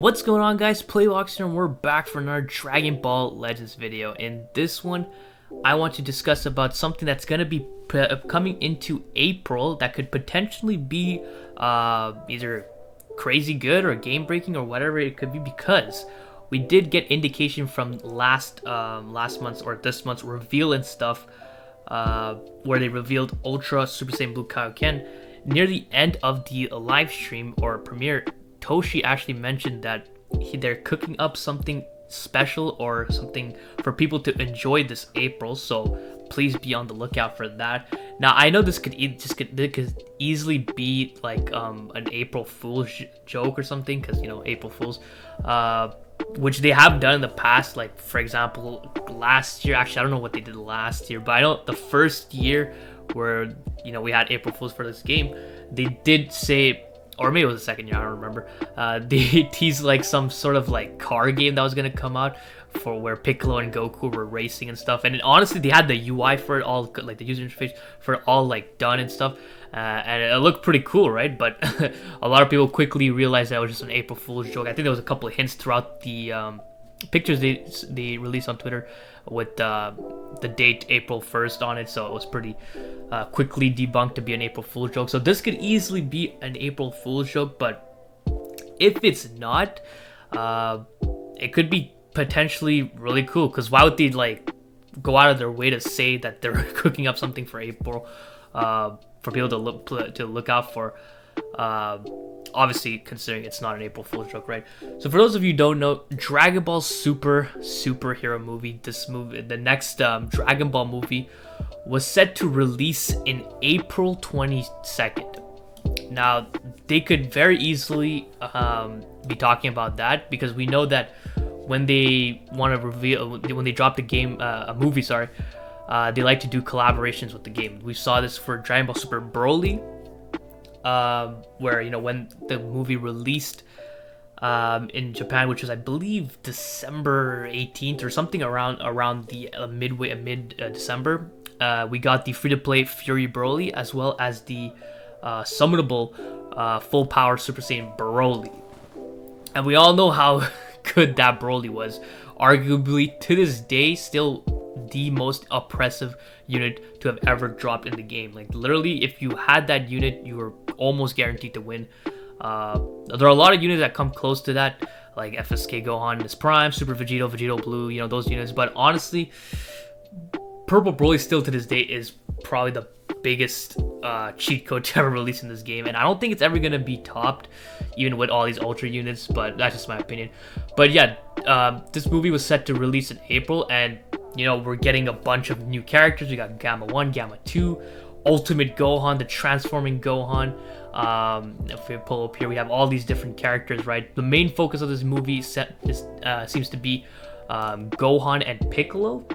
What's going on, guys? Playboxer, and we're back for another Dragon Ball Legends video. In this one, I want to discuss about something that's going to be coming into April that could potentially be either crazy good or game breaking or whatever it could be, because we did get indication from last month's or this month's reveal and stuff, where they revealed Ultra Super Saiyan Blue Kaioken near the end of the live stream or premiere. Toshi actually mentioned that they're cooking up something special or something for people to enjoy this April, so please be on the lookout for that. Now, I know this could easily be like an April Fool's joke or something, because, you know, April Fools, which they have done in the past. Like, for example, last year, actually I don't know what they did last year, but I know the first year where, you know, we had April Fools for this game, they did say, or maybe it was the second year, I don't remember, they teased like some sort of like car game that was gonna come out for where Piccolo and Goku were racing and stuff. And honestly, they had the UI for it all, like the user interface for it all like done and stuff, and it looked pretty cool, right? But a lot of people quickly realized that it was just an April Fool's joke. I think there was a couple of hints throughout the pictures they released on Twitter with the date April 1st on it, so it was pretty quickly debunked to be an April Fool's joke. So this could easily be an April Fool's joke, but if it's not, it could be potentially really cool, because why would they like go out of their way to say that they're cooking up something for April, for people to look out for, obviously considering it's not an April Fool's joke, right? So for those of you who don't know, Dragon Ball superhero movie, the next Dragon Ball movie was set to release in April 22nd. Now, they could very easily be talking about that, because we know that when they want to reveal, when they drop a movie, they like to do collaborations with the game. We saw this for Dragon Ball Super Broly, where, you know, when the movie released in Japan, which was, I believe, December 18th or something around the mid December, we got the free-to-play Fury Broly, as well as the summonable full power Super Saiyan Broly. And we all know how good that Broly was. Arguably, to this day, still the most oppressive unit to have ever dropped in the game. Like, literally, if you had that unit, you were almost guaranteed to win. There are a lot of units that come close to that, like FSK Gohan in his prime, Super Vegito, Vegito Blue, you know, those units. But honestly, Purple Broly still to this day is probably the biggest cheat code to ever release in this game, and I don't think it's ever gonna be topped, even with all these Ultra units. But that's just my opinion. But yeah, this movie was set to release in April, and, you know, we're getting a bunch of new characters. We got Gamma 1, Gamma 2, Ultimate Gohan, the transforming Gohan. If we pull up here, we have all these different characters, right? The main focus of this movie seems to be Gohan and Piccolo.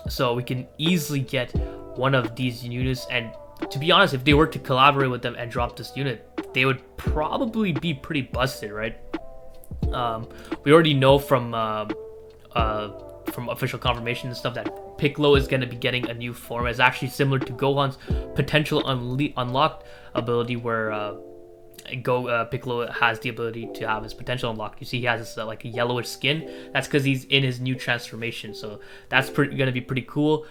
So we can easily get one of these units, and to be honest, if they were to collaborate with them and drop this unit, they would probably be pretty busted, right? We already know from official confirmation and stuff that Piccolo is going to be getting a new form. It's actually similar to Gohan's potential unlocked ability, where Piccolo has the ability to have his potential unlocked. You see, he has this like a yellowish skin. That's because he's in his new transformation, so that's going to be pretty cool.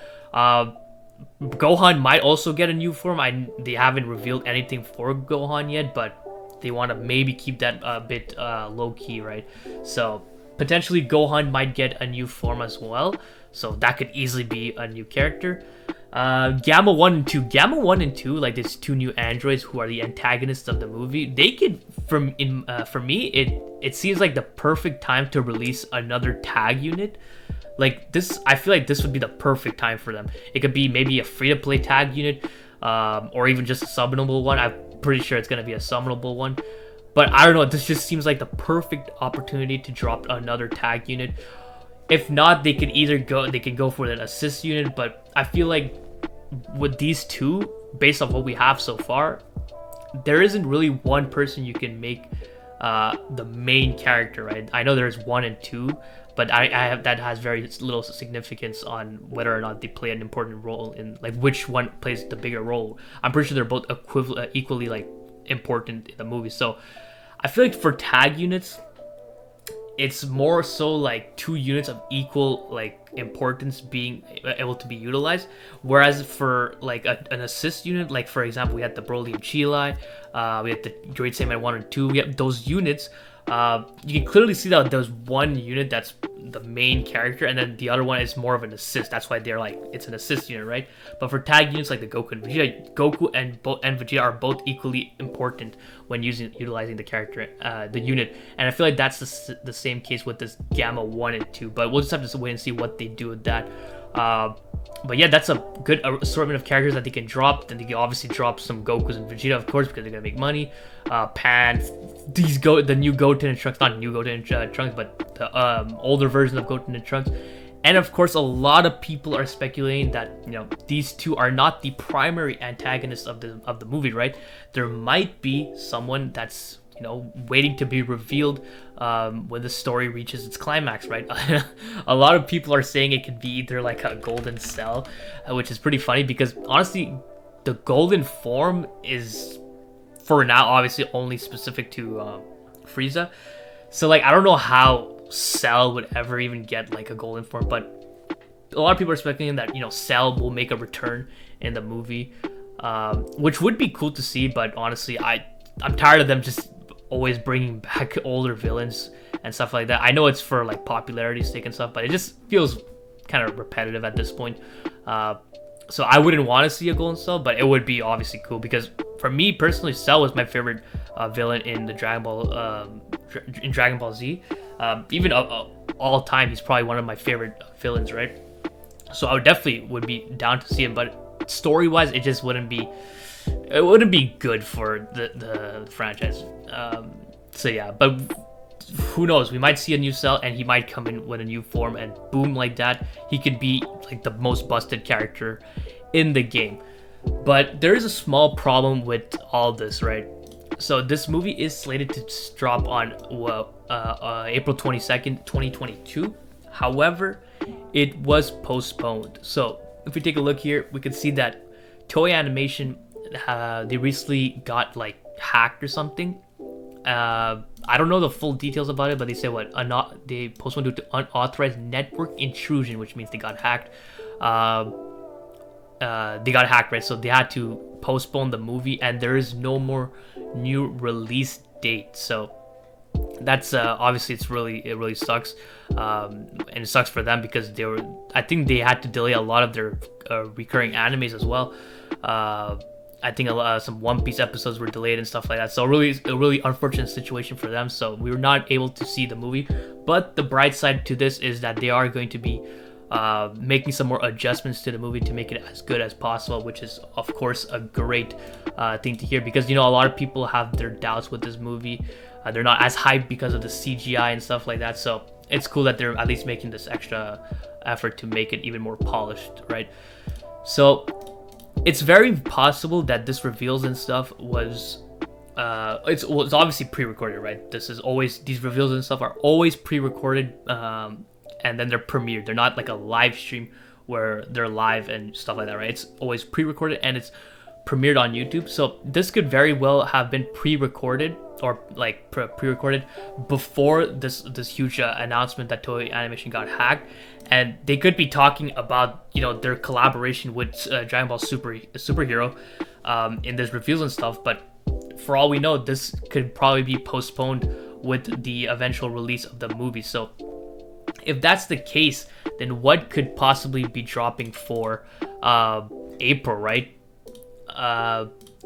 Gohan might also get a new form. They haven't revealed anything for Gohan yet, but they want to maybe keep that a bit low key, right? So potentially Gohan might get a new form as well, so that could easily be a new character. Gamma 1 and 2, like these two new androids who are the antagonists of the movie, they could, for me, it seems like the perfect time to release another tag unit. Like this, I feel like this would be the perfect time for them. It could be maybe a free-to-play tag unit, or even just a summonable one. I'm pretty sure it's gonna be a summonable one, but I don't know. This just seems like the perfect opportunity to drop another tag unit. If not, they can go for an assist unit, but I feel like with these two, based on what we have so far, there isn't really one person you can make the main character, right? I know there's 1 and 2, but I have that has very little significance on whether or not they play an important role in, like, which one plays the bigger role. I'm pretty sure they're both equally like important in the movie. So I feel like for tag units, it's more so like two units of equal like importance being able to be utilized, whereas for like an assist unit, like for example we had the Broly and Chilai, we had the Great Saiyaman 1 and 2, we have those units. You can clearly see that there's one unit that's the main character, and then the other one is more of an assist. That's why they're like, it's an assist unit, right? But for tag units like the Goku and Vegeta, Goku and Vegeta are both equally important when utilizing the character, the unit. And I feel like that's the same case with this Gamma 1 and 2. But we'll just have to wait and see what they do with that. But yeah, that's a good assortment of characters that they can drop. Then they can obviously drop some Gokus and Vegeta, of course, because they're gonna make money. Pan, the new Goten and Trunks, not new Goten and Trunks, but the older version of Goten and Trunks. And of course, a lot of people are speculating that, you know, these two are not the primary antagonists of the movie, right? There might be someone that's, you know, waiting to be revealed when the story reaches its climax, right? A lot of people are saying it could be either like a Golden Cell, which is pretty funny because honestly, the golden form is for now obviously only specific to Frieza. So like, I don't know how Cell would ever even get like a golden form, but a lot of people are speculating that, you know, Cell will make a return in the movie, which would be cool to see. But honestly, I'm tired of them just always bringing back older villains and stuff like that. I know it's for like popularity's sake and stuff, but it just feels kind of repetitive at this point. So I wouldn't want to see a Golden Cell, but it would be obviously cool because for me personally, Cell was my favorite villain in the Dragon Ball Z. Even all time, he's probably one of my favorite villains, right? So I would be down to see him, but story wise, it just wouldn't be good for the franchise. So yeah, but who knows? We might see a new Cell, and he might come in with a new form, and boom, like that, he could be like the most busted character in the game. But there is a small problem with all this, right? So this movie is slated to drop on April 22nd, 2022. However, it was postponed. So if we take a look here, we can see that Toei Animation, they recently got like hacked or something. I don't know the full details about it, but they say they postponed due to unauthorized network intrusion, which means they got hacked. Right? So they had to postpone the movie, and there is no more new release date. So that's obviously it really sucks, and it sucks for them because I think they had to delay a lot of their recurring animes as well. I think some One Piece episodes were delayed and stuff like that. So a really unfortunate situation for them. So we were not able to see the movie. But the bright side to this is that they are going to be making some more adjustments to the movie to make it as good as possible, which is of course a great thing to hear, because, you know, a lot of people have their doubts with this movie. They're not as hyped because of the CGI and stuff like that. So it's cool that they're at least making this extra effort to make it even more polished, right? So it's very possible that this reveals and stuff was it's obviously pre-recorded, right? These reveals and stuff are always pre-recorded, and then they're premiered. They're not like a live stream where they're live and stuff like that, right? It's always pre-recorded and it's premiered on YouTube. So this could very well have been pre-recorded or like pre-recorded before this huge announcement that Toei Animation got hacked, and they could be talking about, you know, their collaboration with Dragon Ball Superhero in this reveals and stuff. But for all we know, this could probably be postponed with the eventual release of the movie. So if that's the case, then what could possibly be dropping for April, right?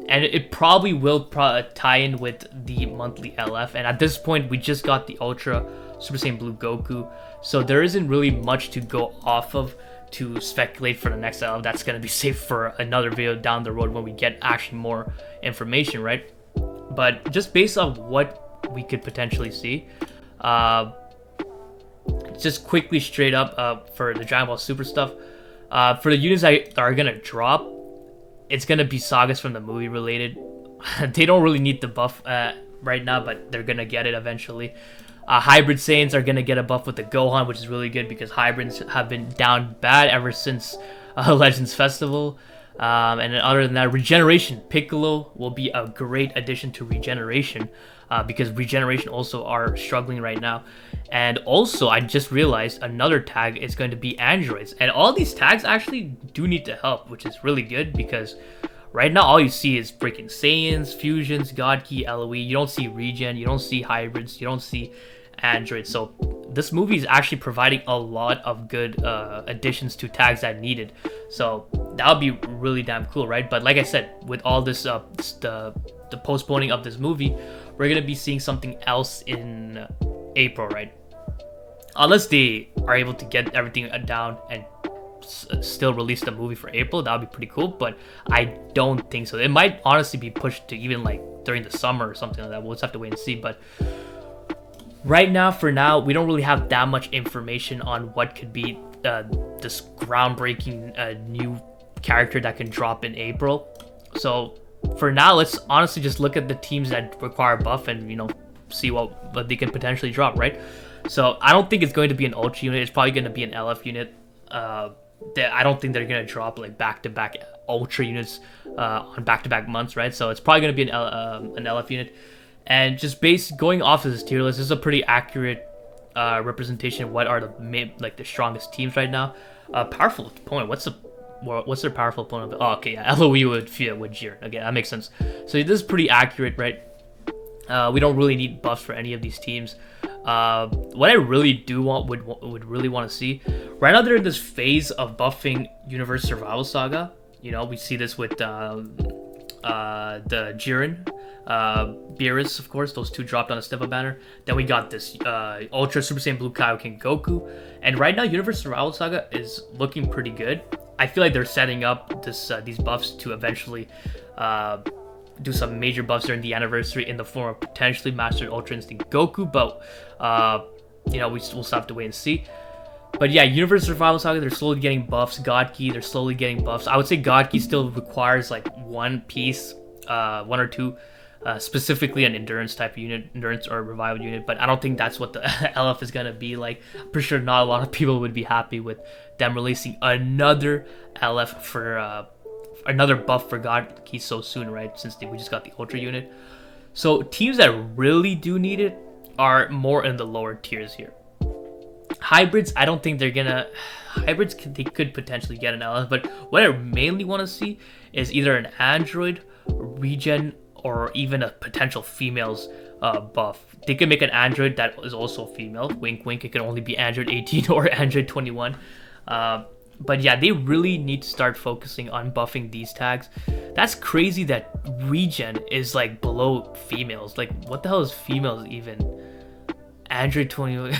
And it probably will tie in with the monthly LF. And at this point, we just got the Ultra Super Saiyan Blue Goku, so there isn't really much to go off of to speculate for the next LF. That's going to be saved for another video down the road when we get actually more information, right? But just based on what we could potentially see, just quickly straight up for the Dragon Ball Super stuff, for the units that are going to drop, it's going to be sagas from the movie related. They don't really need the buff right now, but they're going to get it eventually. Hybrid Saiyans are going to get a buff with the Gohan, which is really good because hybrids have been down bad ever since Legends Festival. And then other than that, Regeneration. Piccolo will be a great addition to Regeneration. because Regeneration also are struggling right now. And also, I just realized another tag is going to be androids. And all these tags actually do need to help, which is really good because right now all you see is freaking Saiyans, Fusions, God Key, LOE. You don't see Regen, you don't see hybrids, you don't see androids. So this movie is actually providing a lot of good additions to tags that needed. So that would be really damn cool, right? But like I said, with all this the postponing of this movie, we're gonna be seeing something else in April, right? Unless they are able to get everything down and still release the movie for April, that would be pretty cool. But I don't think so. It might honestly be pushed to even like during the summer or something like that. We'll just have to wait and see. But right now, for now, we don't really have that much information on what could be this groundbreaking new character that can drop in April. So for now, let's honestly just look at the teams that require buff and see what they can potentially drop, right? So I don't think it's going to be an Ultra unit. It's probably going to be an LF unit. I don't think they're going to drop like back-to-back Ultra units on back-to-back months, right? So it's probably going to be an LF unit. And just going off of this tier list, this is a pretty accurate representation of what are the strongest teams right now. Powerful opponent. What's their powerful opponent? Oh, okay, yeah, LOE with Jiren. Okay, that makes sense. So this is pretty accurate, right? We don't really need buffs for any of these teams. What I really would really want to see right now, they're in this phase of buffing Universe Survival Saga. We see this with the Jiren, Beerus, of course. Those two dropped on a Steppa banner. Then we got this Ultra Super Saiyan Blue Kaioken Goku, and right now Universe Survival Saga is looking pretty good. I feel like they're setting up these buffs to eventually do some major buffs during the anniversary in the form of potentially Master Ultra Instinct Goku, but we'll still have to wait and see. But yeah, Universe Survival Saga, they're slowly getting buffs. God Key, they're slowly getting buffs. I would say God Key still requires like one piece, one or two, specifically an endurance type of unit, endurance or revival unit. But I don't think that's what the LF is gonna be like. I'm pretty sure not a lot of people would be happy with them releasing another LF for another buff for God Key so soon, right? Since we just got the Ultra unit. So teams that really do need it are more in the lower tiers here. Hybrids, I don't think they're gonna. Hybrids, they could potentially get an LF, but what I mainly want to see is either an android, regen, or even a potential female's buff. They could make an android that is also female. Wink, wink. It could only be Android 18 or Android 21. But yeah, they really need to start focusing on buffing these tags. That's crazy that regen is like below females. Like, what the hell is females even? Android 21.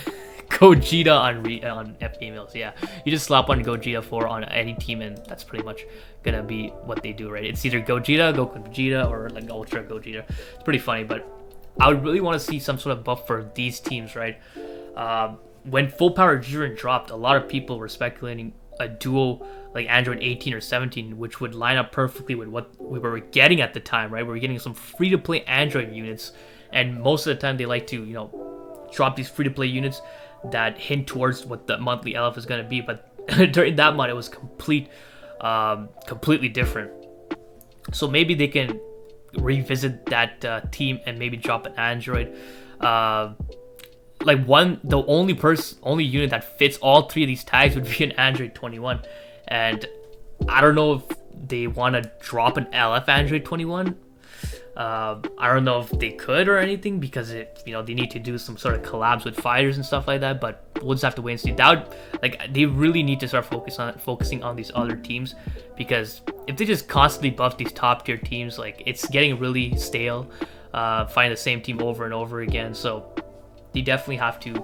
Gogeta on F females, yeah. You just slap on Gogeta 4 on any team, and that's pretty much gonna be what they do, right? It's either Gogeta, Goku Vegeta, or like Ultra Gogeta. It's pretty funny, but I would really want to see some sort of buff for these teams, right? When Full Power Jiren dropped, a lot of people were speculating a duo like Android 18 or 17, which would line up perfectly with what we were getting at the time, right? We were getting some free-to-play Android units, and most of the time they like to, drop these free-to-play units that hint towards what the monthly LF is going to be, but during that month it was completely different. So maybe they can revisit that team and maybe drop an android. The only unit that fits all three of these tags would be an Android 21, and I don't know if they want to drop an LF Android 21. I don't know if they could or anything, because they need to do some sort of collabs with fighters and stuff like that, but we'll just have to wait and see. They really need to start focusing on these other teams, because if they just constantly buff these top tier teams, like, it's getting really stale, finding the same team over and over again. So they definitely have to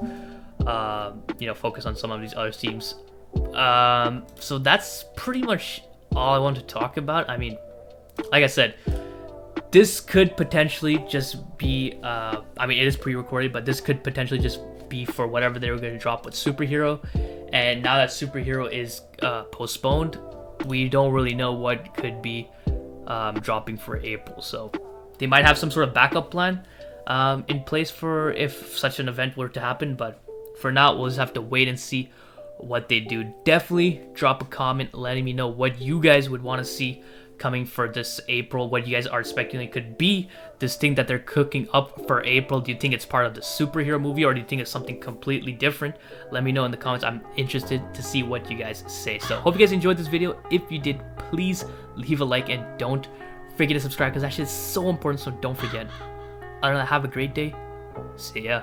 focus on some of these other teams. So that's pretty much all I want to talk about. I mean, like I said, this could potentially just be, it is pre-recorded, but this could potentially just be for whatever they were going to drop with Superhero. And now that Superhero is postponed, we don't really know what could be dropping for April. So they might have some sort of backup plan in place for if such an event were to happen. But for now, we'll just have to wait and see what they do. Definitely drop a comment letting me know what you guys would want to see coming for this April, what you guys are expecting it could be, this thing that they're cooking up for April. Do you think it's part of the superhero movie, or do you think it's something completely different? Let me know in the comments. I'm interested to see what you guys say. So hope you guys enjoyed this video. If you did, please leave a like and don't forget to subscribe, because that shit is so important, so don't forget. Other than that, have a great day. See ya.